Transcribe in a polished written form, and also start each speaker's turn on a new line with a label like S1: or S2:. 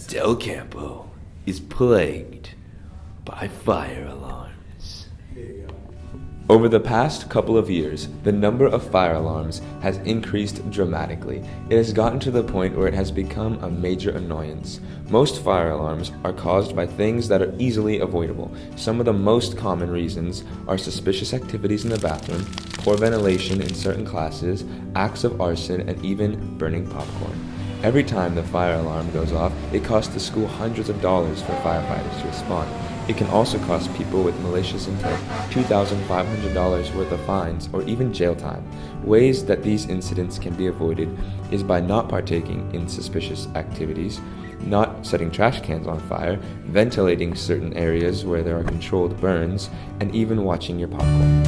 S1: Del Campo is plagued by fire alarms. Over the past couple of years, the number of fire alarms has increased dramatically. It has gotten to the point where it has become a major annoyance. Most fire alarms are caused by things that are easily avoidable. Some of the most common reasons are suspicious activities in the bathroom, poor ventilation in certain classes, acts of arson, and even burning popcorn. Every time the fire alarm goes off, it costs the school hundreds of dollars for firefighters to respond. It can also cost people with malicious intent $2,500 worth of fines or even jail time. Ways that these incidents can be avoided is by not partaking in suspicious activities, not setting trash cans on fire, ventilating certain areas where there are controlled burns, and even watching your popcorn.